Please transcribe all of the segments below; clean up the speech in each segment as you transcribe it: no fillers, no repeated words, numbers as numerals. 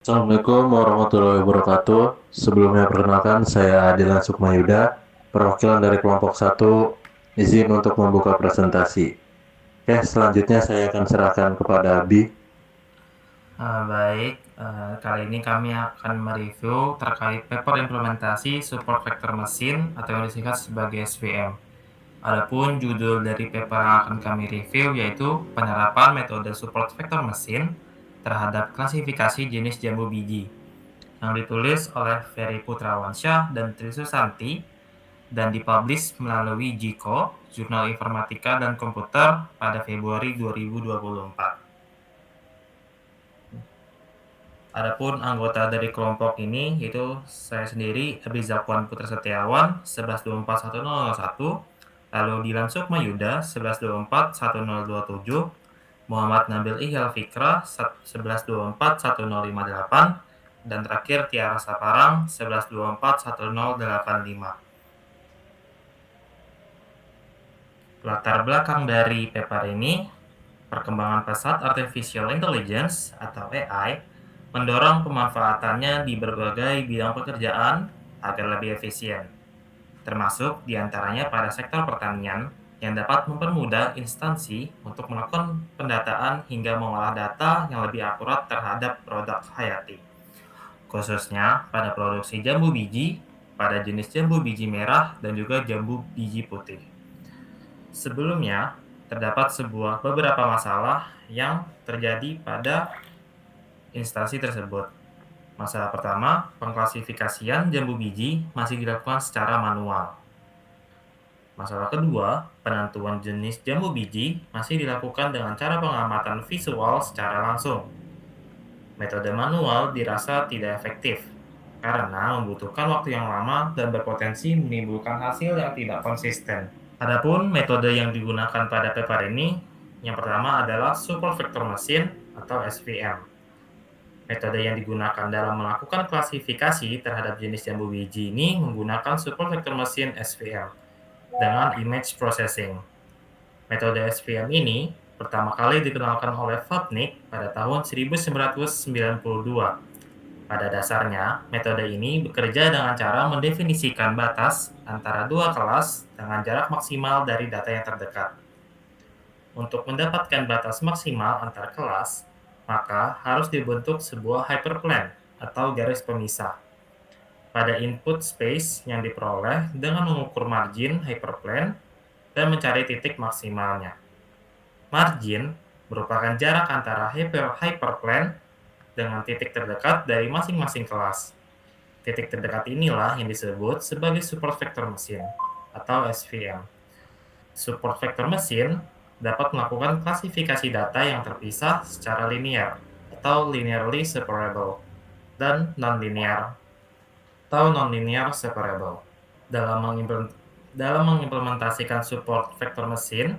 Assalamualaikum warahmatullahi wabarakatuh. Sebelumnya perkenalkan, saya Adilan Sukmayuda, perwakilan dari kelompok 1, izin untuk membuka presentasi. Oke, selanjutnya saya akan serahkan kepada Abi. Baik, kali ini kami akan mereview terkait paper implementasi support vector mesin atau yang disingkat sebagai SVM. Adapun judul dari paper yang akan kami review yaitu penerapan metode support vector mesin terhadap klasifikasi jenis jambu biji yang ditulis oleh Ferry Putrawansyah dan Tri Susanti dan dipublish melalui JICO, Jurnal Informatika dan Komputer pada Februari 2024. Adapun anggota dari kelompok ini yaitu saya sendiri Abi Zakwan Putra Setiawan 11241001, lalu Dilan Sukmayuda 11241027, Muhammad Nabil Ihyal Fikra 11241058, dan terakhir Tiara Saparang 11241085. Latar belakang dari paper ini, perkembangan pesat artificial intelligence atau AI mendorong pemanfaatannya di berbagai bidang pekerjaan agar lebih efisien, termasuk diantaranya pada sektor pertanian yang dapat mempermudah instansi untuk melakukan pendataan hingga mengolah data yang lebih akurat terhadap produk hayati, khususnya pada produksi jambu biji, pada jenis jambu biji merah dan juga jambu biji putih. Sebelumnya, terdapat beberapa masalah yang terjadi pada instansi tersebut. Masalah pertama, pengklasifikasian jambu biji masih dilakukan secara manual. Masalah kedua, penentuan jenis jambu biji masih dilakukan dengan cara pengamatan visual secara langsung. Metode manual dirasa tidak efektif karena membutuhkan waktu yang lama dan berpotensi menimbulkan hasil yang tidak konsisten. Adapun metode yang digunakan pada paper ini, yang pertama adalah support vector machine atau SVM. Metode yang digunakan dalam melakukan klasifikasi terhadap jenis jambu biji ini menggunakan support vector machine SVM dengan image processing. Metode SVM ini pertama kali dikenalkan oleh Vapnik pada tahun 1992. Pada dasarnya, metode ini bekerja dengan cara mendefinisikan batas antara dua kelas dengan jarak maksimal dari data yang terdekat. Untuk mendapatkan batas maksimal antar kelas, maka harus dibentuk sebuah hyperplane atau garis pemisah. Pada input space yang diperoleh dengan mengukur margin hyperplane dan mencari titik maksimalnya. Margin merupakan jarak antara hyperplane dengan titik terdekat dari masing-masing kelas. Titik terdekat inilah yang disebut sebagai support vector machine atau SVM. Support vector machine dapat melakukan klasifikasi data yang terpisah secara linear atau linearly separable dan non-linear atau non-linear separable. Dalam mengimplementasikan support vector machine,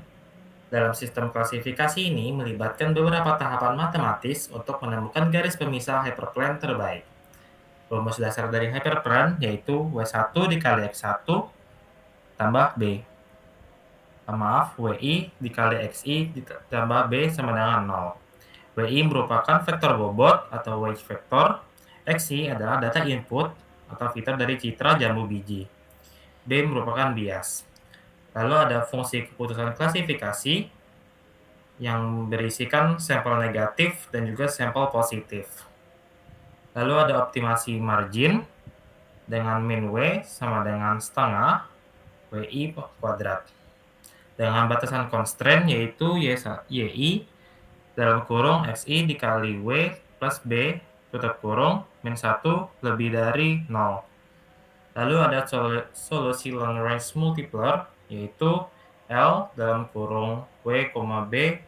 dalam sistem klasifikasi ini melibatkan beberapa tahapan matematis untuk menemukan garis pemisah hyperplane terbaik. Rumus dasar dari hyperplane yaitu W1 dikali X1 tambah B. WI dikali XI ditambah B sama dengan 0. WI merupakan vektor bobot atau wedge vector. XI adalah data input atau fitur dari citra jambu biji. B merupakan bias. Lalu ada fungsi keputusan klasifikasi yang berisikan sampel negatif dan juga sampel positif. Lalu ada optimasi margin dengan min W sama dengan setengah WI kuadrat. Dengan batasan constraint yaitu YI dalam kurung XI dikali W plus B tutup kurung min 1 lebih dari 0. Lalu ada solusi long range multiplier yaitu L dalam kurung W, B,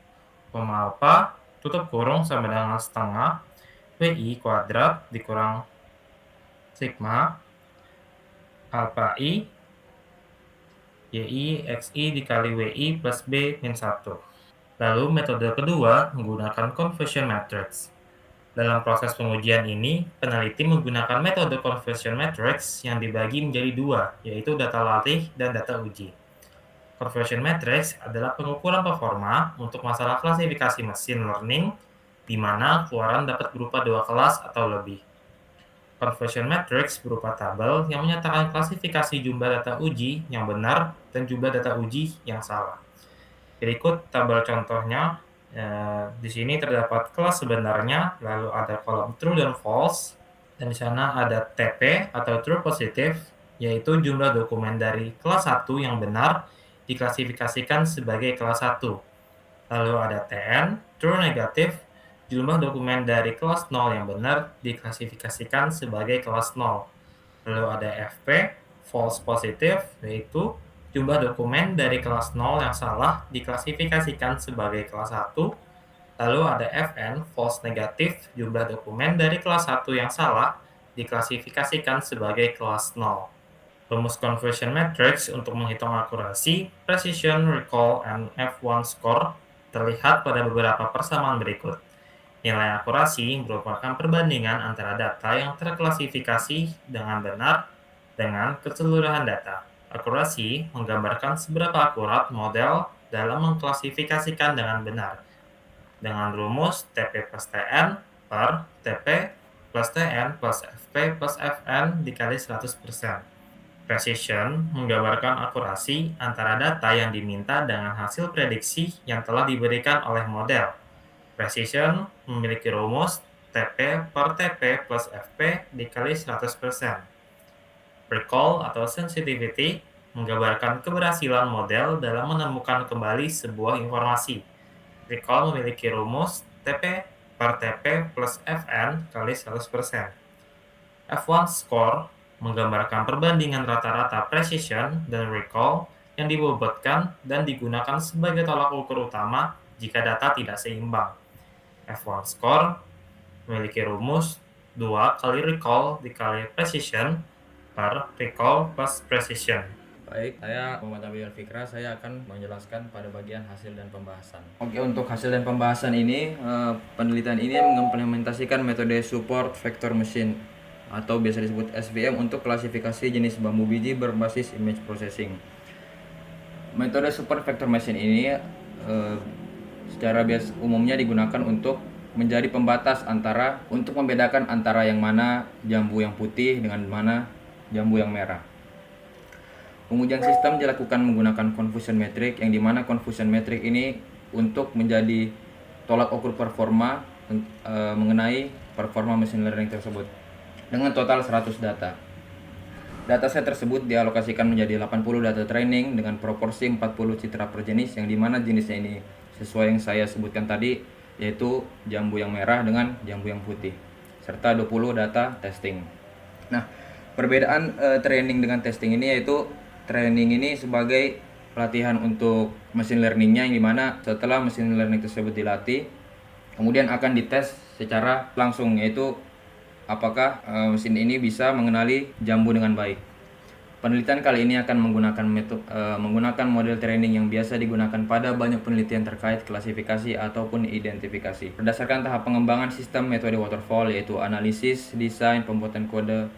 alpha tutup kurung sama dengan setengah WI kuadrat dikurang sigma alpha I YI XI dikali WI plus B min 1. Lalu metode kedua menggunakan conversion matrix. Dalam proses pengujian ini, peneliti menggunakan metode conversion matrix yang dibagi menjadi dua, yaitu data latih dan data uji. Conversion matrix adalah pengukuran performa untuk masalah klasifikasi machine learning di mana keluaran dapat berupa 2 kelas atau lebih. Conversion matrix berupa tabel yang menyatakan klasifikasi jumlah data uji yang benar dan jumlah data uji yang salah. Berikut tabel contohnya. Di sini terdapat kelas sebenarnya, lalu ada kolom true dan false, dan di sana ada TP atau true positive, yaitu jumlah dokumen dari kelas 1 yang benar diklasifikasikan sebagai kelas 1. Lalu ada TN, true negative, jumlah dokumen dari kelas 0 yang benar diklasifikasikan sebagai kelas 0. Lalu ada FP, false positive, yaitu jumlah dokumen dari kelas 0 yang salah diklasifikasikan sebagai kelas 1. Lalu ada FN, false negative, jumlah dokumen dari kelas 1 yang salah diklasifikasikan sebagai kelas 0. Rumus conversion matrix untuk menghitung akurasi, precision, recall, and F1 score terlihat pada beberapa persamaan berikut. Nilai akurasi merupakan perbandingan antara data yang terklasifikasi dengan benar dengan keseluruhan data. Akurasi menggambarkan seberapa akurat model dalam mengklasifikasikan dengan benar. Dengan rumus TP plus TN per TP plus TN plus FP plus FN dikali 100%. Precision menggambarkan akurasi antara data yang diminta dengan hasil prediksi yang telah diberikan oleh model. Precision memiliki rumus TP per TP plus FP dikali 100%. Recall atau sensitivity menggambarkan keberhasilan model dalam menemukan kembali sebuah informasi. Recall memiliki rumus TP per TP plus FN kali 100%. F1 score menggambarkan perbandingan rata-rata precision dan recall yang dibobotkan dan digunakan sebagai tolak ukur utama jika data tidak seimbang. F1 score memiliki rumus 2 kali recall dikali precision per recall plus precision. Baik, saya Muhammad Abi Fikra, saya akan menjelaskan pada bagian hasil dan pembahasan. Oke, untuk hasil dan pembahasan ini, penelitian ini mengimplementasikan metode support vector machine atau biasa disebut SVM untuk klasifikasi jenis bambu biji berbasis image processing. Metode support vector machine ini secara biasa umumnya digunakan untuk menjadi pembatas untuk membedakan antara yang mana jambu yang putih dengan mana jambu yang merah. Pengujian sistem dilakukan menggunakan confusion metric, yang dimana confusion metric ini untuk menjadi tolak ukur performa mengenai performa machine learning tersebut dengan total 100 data. Dataset tersebut dialokasikan menjadi 80 data training dengan proporsi 40 citra per jenis, yang dimana jenisnya ini sesuai yang saya sebutkan tadi, yaitu jambu yang merah dengan jambu yang putih, serta 20 data testing. Nah, perbedaan training dengan testing ini yaitu training ini sebagai pelatihan untuk machine learningnya, yang dimana setelah machine learning tersebut dilatih, kemudian akan dites secara langsung, yaitu apakah mesin ini bisa mengenali jambu dengan baik. Penelitian kali ini akan menggunakan model training yang biasa digunakan pada banyak penelitian terkait klasifikasi ataupun identifikasi. Berdasarkan tahap pengembangan sistem metode waterfall, yaitu analisis, desain, pembuatan kode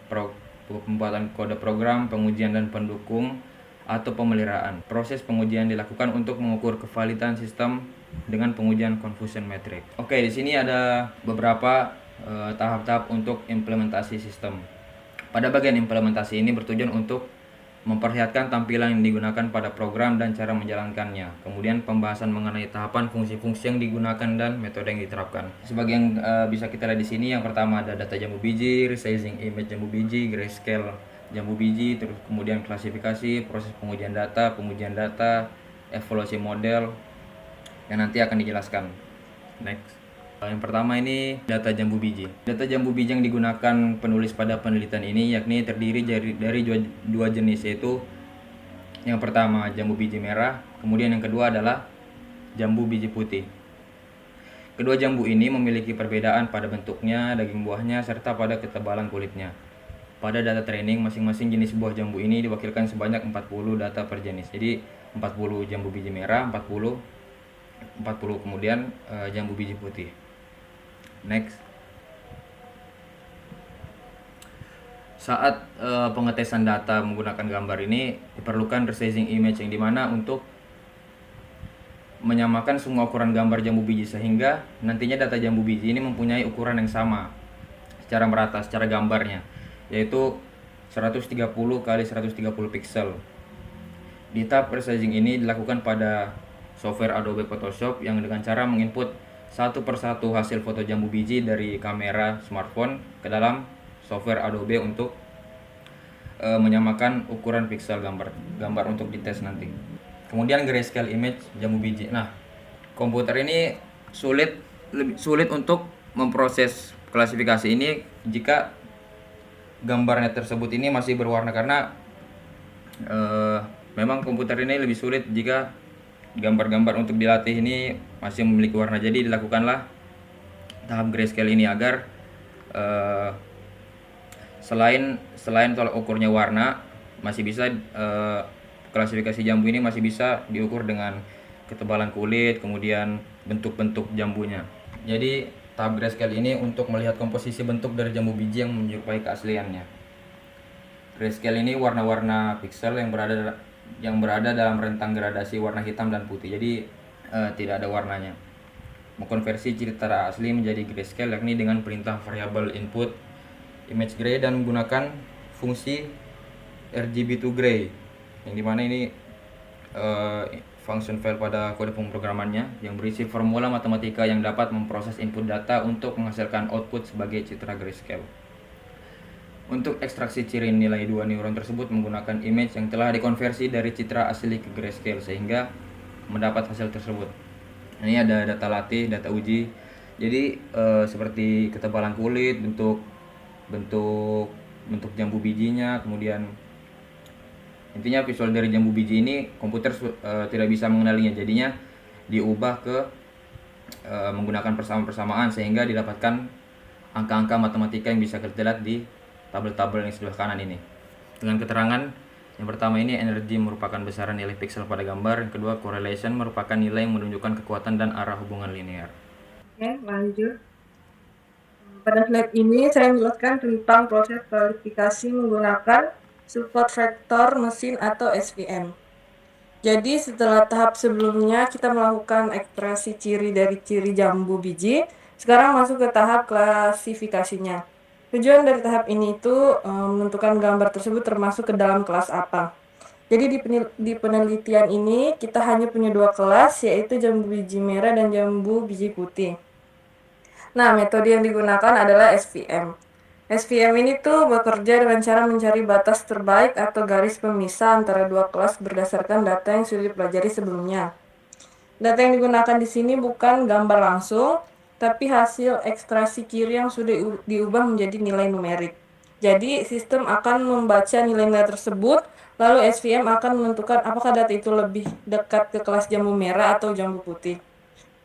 program, pengujian dan pendukung atau pemeliharaan. Proses pengujian dilakukan untuk mengukur kevalidan sistem dengan pengujian confusion metric. Oke, di sini ada beberapa tahap-tahap untuk implementasi sistem. Pada bagian implementasi ini bertujuan untuk memperlihatkan tampilan yang digunakan pada program dan cara menjalankannya. Kemudian pembahasan mengenai tahapan fungsi-fungsi yang digunakan dan metode yang diterapkan. Sebagai yang bisa kita lihat di sini, yang pertama ada data jambu biji, resizing image jambu biji, grayscale jambu biji, terus kemudian klasifikasi, proses pengujian data, evaluasi model yang nanti akan dijelaskan. Next. Yang pertama ini data jambu biji. Data jambu biji yang digunakan penulis pada penelitian ini yakni terdiri dari dua jenis, yaitu yang pertama jambu biji merah, kemudian yang kedua adalah jambu biji putih. Kedua jambu ini memiliki perbedaan pada bentuknya, daging buahnya, serta pada ketebalan kulitnya. Pada data training, masing-masing jenis buah jambu ini diwakilkan sebanyak 40 data per jenis. Jadi 40 jambu biji merah, 40 kemudian jambu biji putih. Next. Saat pengetesan data menggunakan gambar ini diperlukan resizing image, yang dimana untuk menyamakan semua ukuran gambar jambu biji sehingga nantinya data jambu biji ini mempunyai ukuran yang sama secara merata secara gambarnya, yaitu 130 kali 130 pixel. Di tahap resizing ini dilakukan pada software Adobe Photoshop yang dengan cara menginput satu persatu hasil foto jambu biji dari kamera smartphone ke dalam software Adobe untuk menyamakan ukuran pixel gambar untuk dites nanti. Kemudian grayscale image jambu biji. Nah, komputer ini lebih sulit untuk memproses klasifikasi ini jika gambarnya tersebut ini masih berwarna, karena memang komputer ini lebih sulit jika gambar-gambar untuk dilatih ini masih memiliki warna. Jadi dilakukanlah tahap grayscale ini agar selain tolak ukurnya warna, masih bisa klasifikasi jambu ini masih bisa diukur dengan ketebalan kulit, kemudian bentuk-bentuk jambunya. Jadi tahap grayscale ini untuk melihat komposisi bentuk dari jambu biji yang menyerupai keasliannya. Grayscale ini warna-warna pixel yang berada dalam rentang gradasi warna hitam dan putih. Jadi tidak ada warnanya. Mengkonversi citra asli menjadi grayscale yakni dengan perintah variabel input image gray dan menggunakan fungsi RGB to gray, yang dimana ini function file pada kode pemrogramannya yang berisi formula matematika yang dapat memproses input data untuk menghasilkan output sebagai citra grayscale. Untuk ekstraksi ciri nilai dua neuron tersebut menggunakan image yang telah dikonversi dari citra asli ke grayscale sehingga mendapat hasil tersebut. Ini ada data latih, data uji. Jadi seperti ketebalan kulit, bentuk jambu bijinya, kemudian intinya visual dari jambu biji ini komputer tidak bisa mengenalinya, jadinya diubah ke menggunakan persamaan-persamaan sehingga didapatkan angka-angka matematika yang bisa kita lihat di tabel-tabel yang sebelah kanan ini. Dengan keterangan yang pertama ini, energi merupakan besaran nilai pixel pada gambar. Yang kedua, correlation merupakan nilai yang menunjukkan kekuatan dan arah hubungan linear. Oke, lanjut. Pada slide ini saya menjelaskan tentang proses klasifikasi menggunakan support vector mesin atau SVM. Jadi setelah tahap sebelumnya kita melakukan ekstraksi ciri dari ciri jambu biji, sekarang masuk ke tahap klasifikasinya. Tujuan dari tahap ini itu menentukan gambar tersebut termasuk ke dalam kelas apa. Jadi di penelitian ini kita hanya punya dua kelas, yaitu jambu biji merah dan jambu biji putih. Nah, metode yang digunakan adalah SVM. SVM ini tuh bekerja dengan cara mencari batas terbaik atau garis pemisah antara dua kelas berdasarkan data yang sudah dipelajari sebelumnya. Data yang digunakan di sini bukan gambar langsung, tapi hasil ekstraksi ciri yang sudah diubah menjadi nilai numerik. Jadi, sistem akan membaca nilai-nilai tersebut, lalu SVM akan menentukan apakah data itu lebih dekat ke kelas jambu merah atau jambu putih.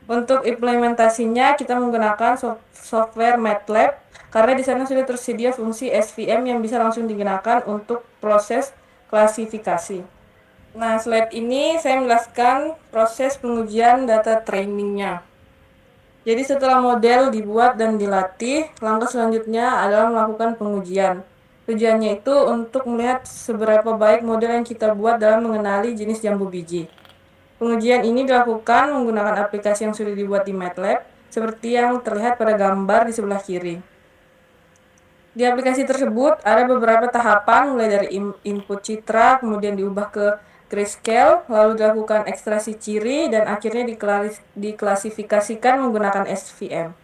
Untuk implementasinya kita menggunakan software MATLAB karena di sana sudah tersedia fungsi SVM yang bisa langsung digunakan untuk proses klasifikasi. Nah, slide ini saya menjelaskan proses pengujian data trainingnya. Jadi setelah model dibuat dan dilatih, langkah selanjutnya adalah melakukan pengujian. Tujuannya itu untuk melihat seberapa baik model yang kita buat dalam mengenali jenis jambu biji. Pengujian ini dilakukan menggunakan aplikasi yang sudah dibuat di MATLAB, seperti yang terlihat pada gambar di sebelah kiri. Di aplikasi tersebut ada beberapa tahapan, mulai dari input citra, kemudian diubah ke grayscale, lalu dilakukan ekstraksi ciri, dan akhirnya diklasifikasikan menggunakan SVM.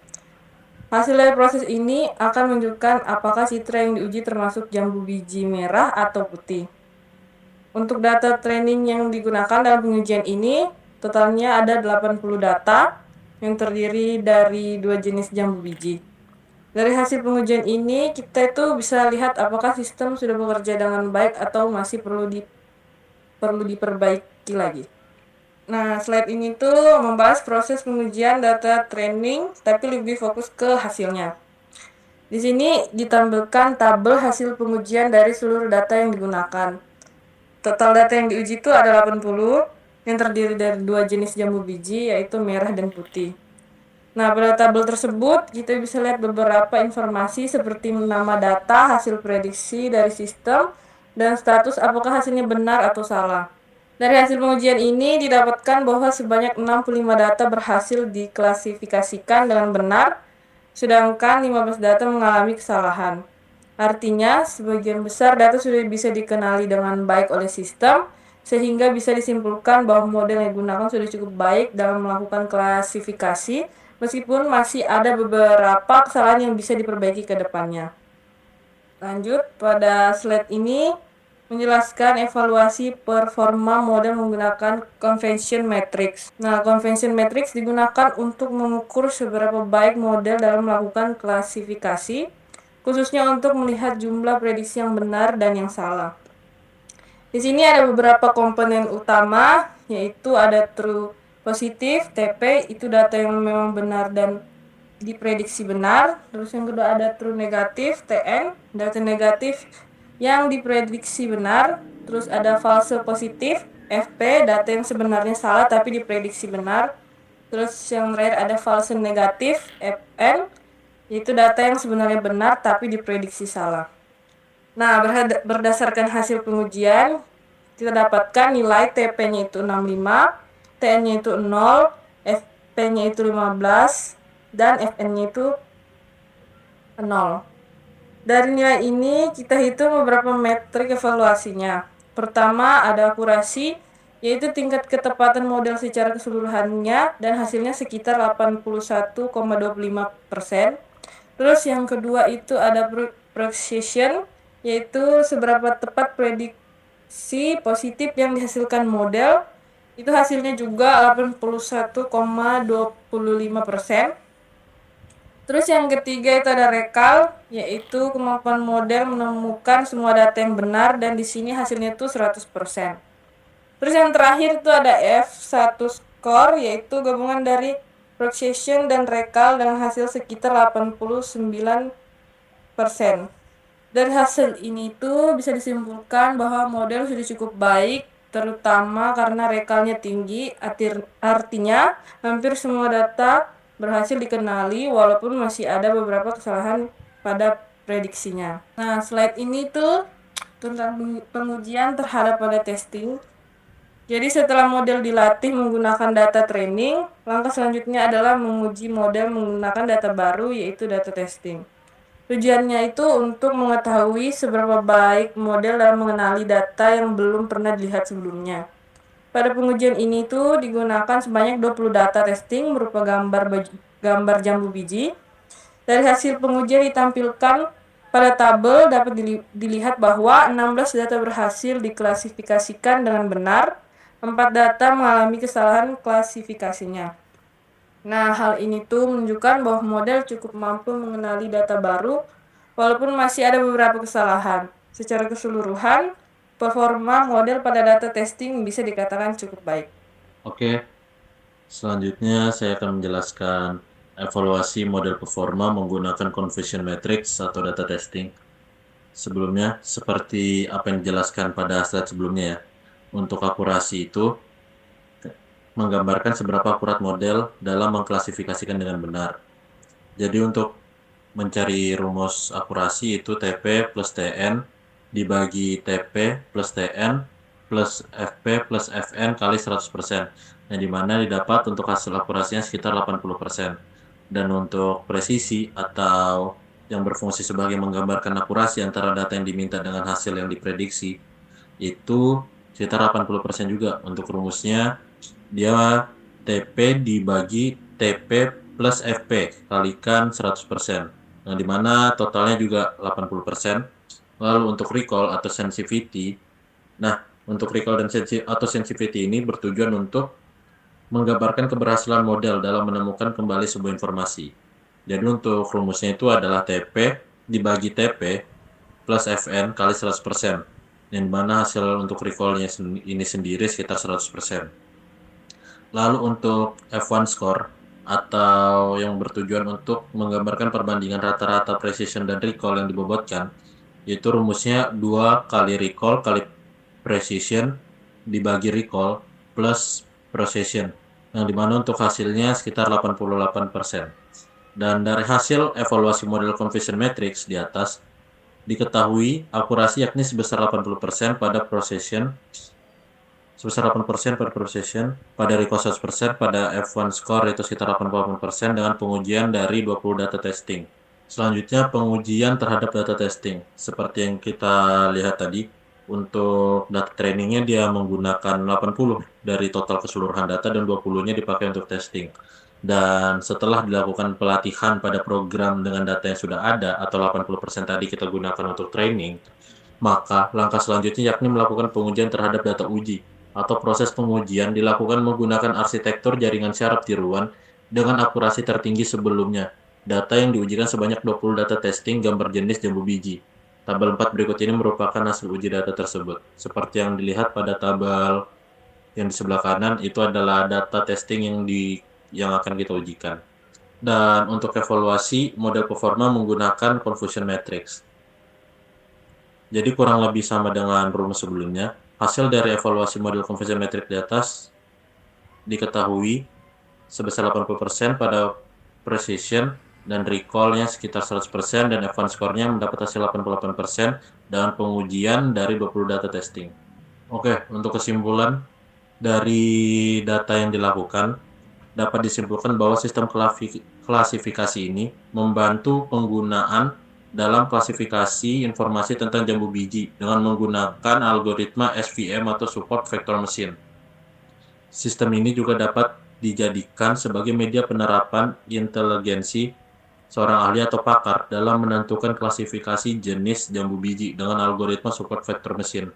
Hasil dari proses ini akan menunjukkan apakah citra yang diuji termasuk jambu biji merah atau putih. Untuk data training yang digunakan dalam pengujian ini, totalnya ada 80 data yang terdiri dari dua jenis jambu biji. Dari hasil pengujian ini, kita itu bisa lihat apakah sistem sudah bekerja dengan baik atau masih perlu diperbaiki lagi. Nah, slide ini tuh membahas proses pengujian data training, tapi lebih fokus ke hasilnya. Di sini ditampilkan tabel hasil pengujian dari seluruh data yang digunakan. Total data yang diuji itu ada 80, yang terdiri dari dua jenis jambu biji, yaitu merah dan putih. Nah, pada tabel tersebut, kita bisa lihat beberapa informasi seperti nama data, hasil prediksi dari sistem, dan status apakah hasilnya benar atau salah. Dari hasil pengujian ini didapatkan bahwa sebanyak 65 data berhasil diklasifikasikan dengan benar, sedangkan 15 data mengalami kesalahan. Artinya, sebagian besar data sudah bisa dikenali dengan baik oleh sistem, sehingga bisa disimpulkan bahwa model yang digunakan sudah cukup baik dalam melakukan klasifikasi, meskipun masih ada beberapa kesalahan yang bisa diperbaiki ke depannya. Lanjut, pada slide ini menjelaskan evaluasi performa model menggunakan convention matrix. Nah, convention matrix digunakan untuk mengukur seberapa baik model dalam melakukan klasifikasi, khususnya untuk melihat jumlah prediksi yang benar dan yang salah. Di sini ada beberapa komponen utama, yaitu ada true positif, TP, itu data yang memang benar dan diprediksi benar. Terus yang kedua ada true negatif, TN, data negatif yang diprediksi benar. Terus ada false positif, FP, data yang sebenarnya salah tapi diprediksi benar. Terus yang terakhir ada false negatif, FN, yaitu data yang sebenarnya benar tapi diprediksi salah. Nah, berdasarkan hasil pengujian, kita dapatkan nilai TP-nya itu 65, TN-nya itu 0, FP-nya itu 15, dan FN-nya itu 0. Dari nilai ini kita hitung beberapa metrik evaluasinya. Pertama ada akurasi, yaitu tingkat ketepatan model secara keseluruhannya dan hasilnya sekitar 81,25%. Terus yang kedua itu ada precision, yaitu seberapa tepat prediksi positif yang dihasilkan model. Itu hasilnya juga 81,25%. Terus yang ketiga itu ada recall, yaitu kemampuan model menemukan semua data yang benar dan di sini hasilnya itu 100%. Terus yang terakhir itu ada F1 score, yaitu gabungan dari precision dan recall dengan hasil sekitar 89%. Dari hasil ini tuh bisa disimpulkan bahwa model sudah cukup baik, terutama karena recall-nya tinggi, artinya hampir semua data berhasil dikenali walaupun masih ada beberapa kesalahan pada prediksinya. Nah, slide ini tuh tentang pengujian terhadap pada testing. Jadi setelah model dilatih menggunakan data training, langkah selanjutnya adalah menguji model menggunakan data baru, yaitu data testing. Tujuannya itu untuk mengetahui seberapa baik model dalam mengenali data yang belum pernah dilihat sebelumnya. Pada pengujian ini tuh digunakan sebanyak 20 data testing berupa gambar jambu biji. Dari hasil pengujian ditampilkan pada tabel dapat dilihat bahwa 16 data berhasil diklasifikasikan dengan benar, 4 data mengalami kesalahan klasifikasinya. Nah, hal ini tuh menunjukkan bahwa model cukup mampu mengenali data baru walaupun masih ada beberapa kesalahan. Secara keseluruhan, performa model pada data testing bisa dikatakan cukup baik. Oke, selanjutnya saya akan menjelaskan evaluasi model performa menggunakan conversion matrix atau data testing. Sebelumnya, seperti apa yang dijelaskan pada slide sebelumnya ya, untuk akurasi itu menggambarkan seberapa akurat model dalam mengklasifikasikan dengan benar. Jadi untuk mencari rumus akurasi itu TP plus TN dibagi TP plus TN plus FP plus FN kali 100%. Nah, dimana didapat untuk hasil akurasinya sekitar 80%. Dan untuk presisi atau yang berfungsi sebagai menggambarkan akurasi antara data yang diminta dengan hasil yang diprediksi itu sekitar 80% juga. Untuk rumusnya dia TP dibagi TP plus FP kalikan 100%. Yang dimana totalnya juga 80%. Lalu untuk recall atau sensitivity, nah untuk recall dan sensitivity ini bertujuan untuk menggambarkan keberhasilan model dalam menemukan kembali sebuah informasi. Jadi untuk rumusnya itu adalah TP dibagi TP plus FN kali 100%. Yang mana hasil untuk recall-nya ini sendiri sekitar 100%. Lalu untuk F1 score atau yang bertujuan untuk menggambarkan perbandingan rata-rata precision dan recall yang dibobotkan, yaitu rumusnya 2 kali recall kali precision dibagi recall plus precision, yang dimana untuk hasilnya sekitar 88%. Dan dari hasil evaluasi model conversion matrix di atas, diketahui akurasi yakni sebesar 80% pada precision sebesar 8% pada precision, pada recall 100%, pada F1 score itu sekitar 88% dengan pengujian dari 20 data testing. Selanjutnya pengujian terhadap data testing. Seperti yang kita lihat tadi, untuk data trainingnya dia menggunakan 80 dari total keseluruhan data dan 20-nya dipakai untuk testing. Dan setelah dilakukan pelatihan pada program dengan data yang sudah ada atau 80% tadi kita gunakan untuk training, maka langkah selanjutnya yakni melakukan pengujian terhadap data uji atau proses pengujian dilakukan menggunakan arsitektur jaringan syaraf tiruan dengan akurasi tertinggi sebelumnya. Data yang diujikan sebanyak 20 data testing gambar jenis jambu biji. Tabel 4 berikut ini merupakan hasil uji data tersebut. Seperti yang dilihat pada tabel yang di sebelah kanan itu adalah data testing yang akan kita ujikan. Dan untuk evaluasi model performa menggunakan confusion matrix. Jadi kurang lebih sama dengan rumus sebelumnya. Hasil dari evaluasi model confusion matrix di atas diketahui sebesar 80% pada precision dan recall-nya sekitar 100% dan F1 score-nya mendapat hasil 88% dengan pengujian dari 20 data testing. Oke, untuk kesimpulan dari data yang dilakukan, dapat disimpulkan bahwa sistem klasifikasi ini membantu penggunaan dalam klasifikasi informasi tentang jambu biji dengan menggunakan algoritma SVM atau Support Vector Machine. Sistem ini juga dapat dijadikan sebagai media penerapan inteligensi seorang ahli atau pakar dalam menentukan klasifikasi jenis jambu biji dengan algoritma Support Vector Machine.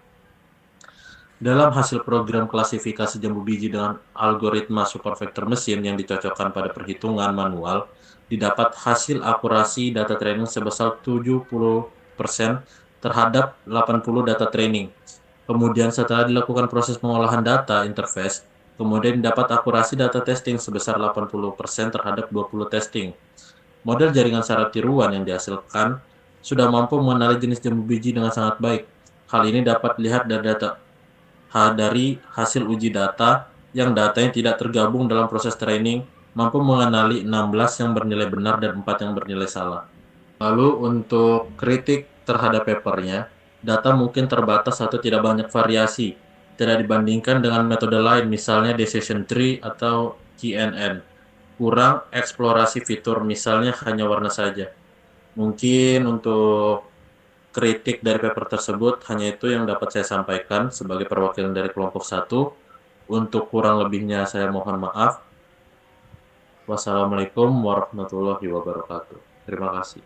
Dalam hasil program klasifikasi jambu biji dengan algoritma Support Vector Machine yang dicocokkan pada perhitungan manual, didapat hasil akurasi data training sebesar 70% terhadap 80 data training. Kemudian setelah dilakukan proses pengolahan data interface, kemudian dapat akurasi data testing sebesar 80% terhadap 20 testing. Model jaringan syaraf tiruan yang dihasilkan sudah mampu mengenali jenis jambu biji dengan sangat baik. Hal ini dapat dilihat dari hasil uji data yang datanya tidak tergabung dalam proses training mampu mengenali 16 yang bernilai benar dan 4 yang bernilai salah. Lalu untuk kritik terhadap papernya, data mungkin terbatas atau tidak banyak variasi, tidak dibandingkan dengan metode lain misalnya decision tree atau CNN. Kurang eksplorasi fitur misalnya hanya warna saja. Mungkin untuk kritik dari paper tersebut hanya itu yang dapat saya sampaikan sebagai perwakilan dari kelompok 1. Untuk kurang lebihnya saya mohon maaf. Wassalamualaikum warahmatullahi wabarakatuh. Terima kasih.